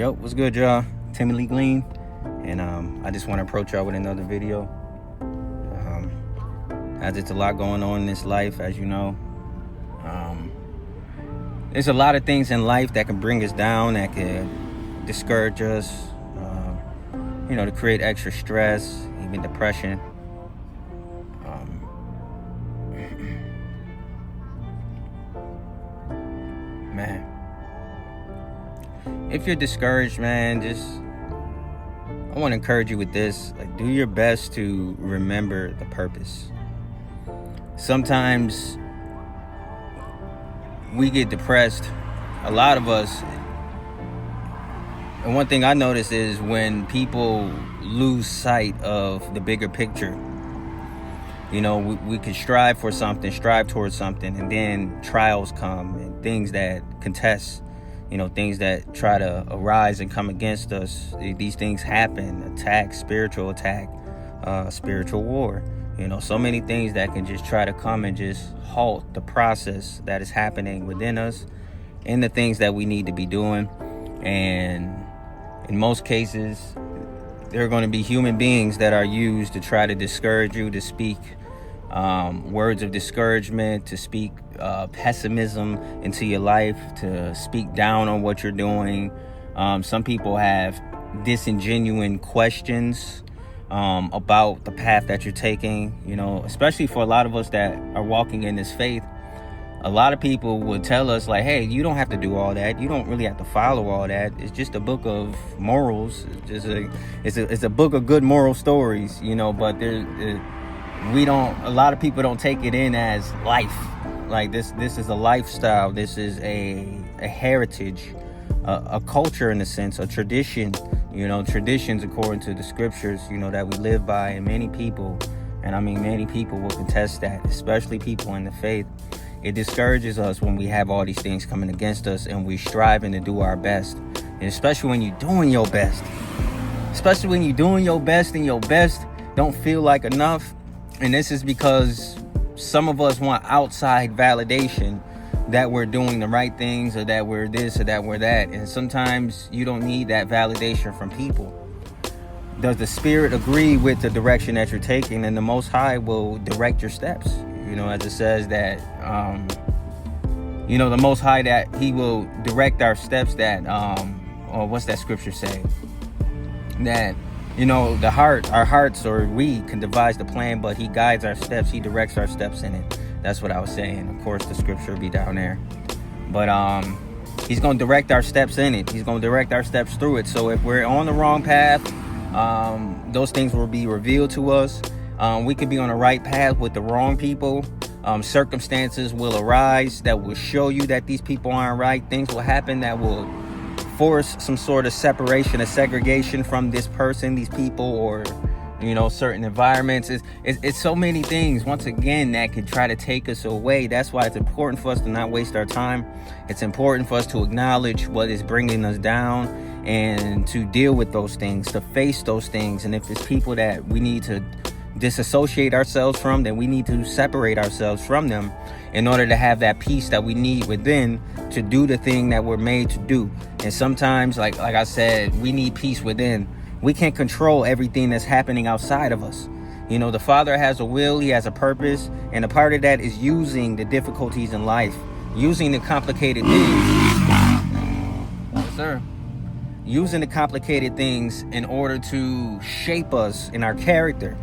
Yo, what's good, y'all? Timothy Glean, and I just want to approach y'all with another video. As it's a lot going on in this life, as you know. There's a lot of things in life that can bring us down, that can discourage us, to create extra stress, even depression. Man, if you're discouraged, man, I want to encourage you with this. Like, do your best to remember the purpose. Sometimes we get depressed, a lot of us, and one thing I notice is when people lose sight of the bigger picture. We could strive for something, strive towards something, and then trials come and things that contest, things that try to arise and come against us. These things happen, spiritual war. So many things that can just try to come and just halt the process that is happening within us and the things that we need to be doing. And in most cases, there are going to be human beings that are used to try to discourage you, to speak words of discouragement, to speak pessimism into your life, to speak down on what you're doing. Some people have disingenuous questions about the path that you're taking, especially for a lot of us that are walking in this faith. A lot of people would tell us, like, hey, you don't have to do all that. You don't really have to follow all that. It's just a book of morals. It's a book of good moral stories, but a lot of people don't take it in as life. Like, this is a lifestyle. This is a heritage, a culture, in a sense, a tradition, traditions according to the scriptures, that we live by. And many people will contest that, especially people in the faith. It discourages us when we have all these things coming against us and we striving to do our best. And especially when you're doing your best. Especially when you're doing your best and your best don't feel like enough. And this is because some of us want outside validation that we're doing the right things, or that we're this, or that we're that. And sometimes you don't need that validation from people. Does the Spirit agree with the direction that you're taking? And the Most High will direct your steps. As it says that, the Most High, that He will direct our steps, that, or what's that scripture say? That, our hearts, or we can devise the plan, but He guides our steps. He directs our steps in it. That's what I was saying. Of course, the scripture will be down there. But He's going to direct our steps in it. He's going to direct our steps through it. So if we're on the wrong path, those things will be revealed to us. We could be on the right path with the wrong people. Circumstances will arise that will show you that these people aren't right. Things will happen that will force some sort of separation, a segregation from this person, these people, or certain environments. It's so many things, once again, that could try to take us away. That's why it's important for us to not waste our time. It's important for us to acknowledge what is bringing us down and to deal with those things, to face those things. And if it's people that we need to disassociate ourselves from, then we need to separate ourselves from them in order to have that peace that we need within to do the thing that we're made to do. And sometimes, like I said, we need peace within. We can't control everything that's happening outside of us. The Father has a will, He has a purpose, and a part of that is using the difficulties in life, using the complicated things. Yes, sir. Using the complicated things in order to shape us in our character.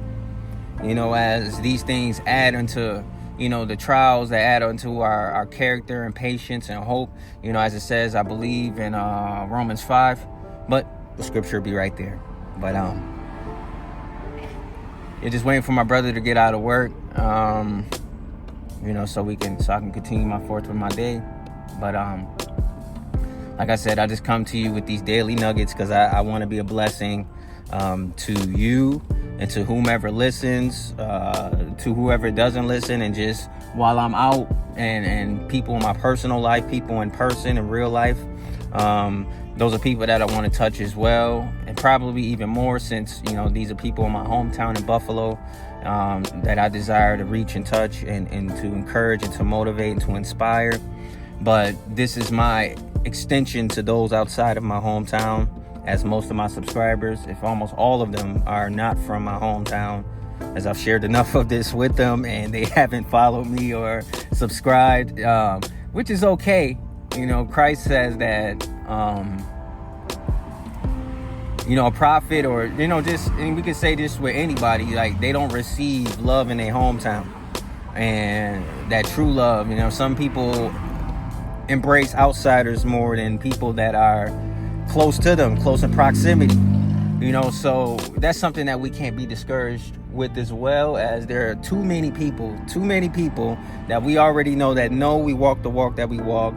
As these things add into, the trials that add onto our character and patience and hope, as it says, I believe in Romans 5, but the scripture will be right there. But you're just waiting for my brother to get out of work, so I can continue my forth with my day. But like I said, I just come to you with these daily nuggets because I want to be a blessing to you and to whomever listens, to whoever doesn't listen. And just while I'm out and people in my personal life, people in person, in real life, those are people that I want to touch as well. And probably even more since, these are people in my hometown in Buffalo that I desire to reach and touch and to encourage and to motivate and to inspire. But this is my extension to those outside of my hometown, as most of my subscribers, if almost all of them, are not from my hometown, as I've shared enough of this with them and they haven't followed me or subscribed, which is okay. You know, Christ says that a prophet, or and we can say this with anybody, like, they don't receive love in their hometown. And that true love, some people embrace outsiders more than people that are close to them, close in proximity. So that's something that we can't be discouraged with, as well, as there are too many people that we already know, that know we walk the walk that we walk,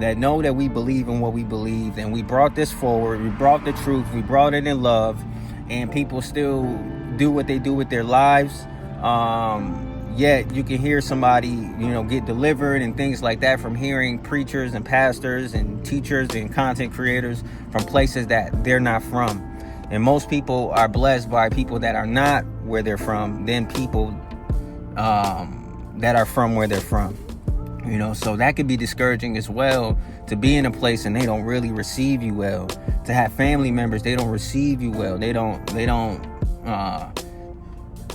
that know that we believe in what we believe, and we brought this forward, we brought the truth, we brought it in love, and people still do what they do with their lives. Yet you can hear somebody, get delivered and things like that from hearing preachers and pastors and teachers and content creators from places that they're not from. And most people are blessed by people that are not where they're from than people that are from where they're from. So that could be discouraging as well, to be in a place and they don't really receive you well, to have family members, they don't receive you well, they don't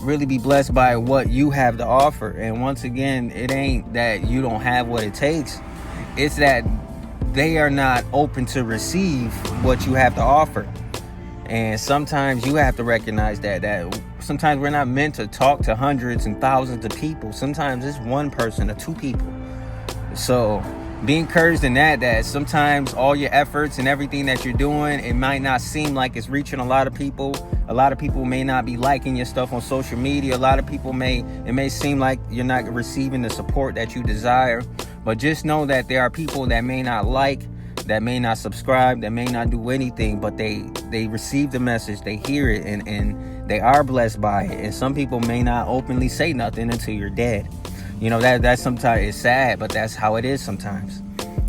really be blessed by what you have to offer. And once again, it ain't that you don't have what it takes, it's that they are not open to receive what you have to offer. And sometimes you have to recognize that sometimes we're not meant to talk to hundreds and thousands of people. Sometimes it's one person or two people. So be encouraged in that sometimes all your efforts and everything that you're doing, it might not seem like it's reaching a lot of people. A lot of people may not be liking your stuff on social media. A lot of people it may seem like you're not receiving the support that you desire. But just know that there are people that may not like, that may not subscribe, that may not do anything, but they receive the message, they hear it, and they are blessed by it. And some people may not openly say nothing until you're dead. That sometimes is sad, but that's how it is sometimes.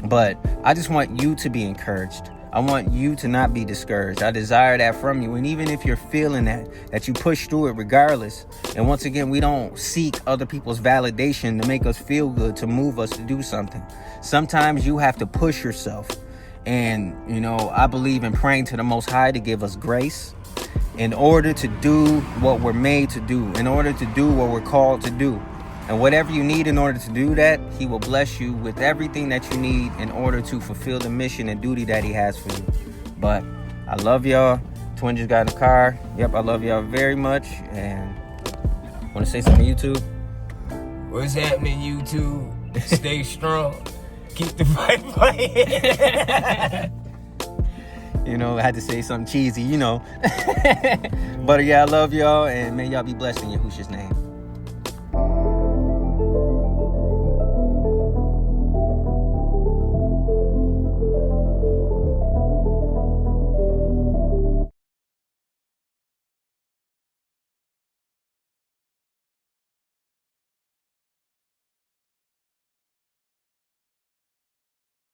But I just want you to be encouraged. I want you to not be discouraged. I desire that from you. And even if you're feeling that you push through it regardless. And once again, we don't seek other people's validation to make us feel good, to move us to do something. Sometimes you have to push yourself. And, I believe in praying to the Most High to give us grace in order to do what we're made to do, in order to do what we're called to do. And whatever you need in order to do that, He will bless you with everything that you need in order to fulfill the mission and duty that He has for you. But I love y'all. Twin just got in the car. Yep, I love y'all very much. And want to say something, YouTube? What's happening, YouTube? Stay strong. Keep the fight playing. I had to say something cheesy, But yeah, I love y'all, and may y'all be blessed in Yahusha's name.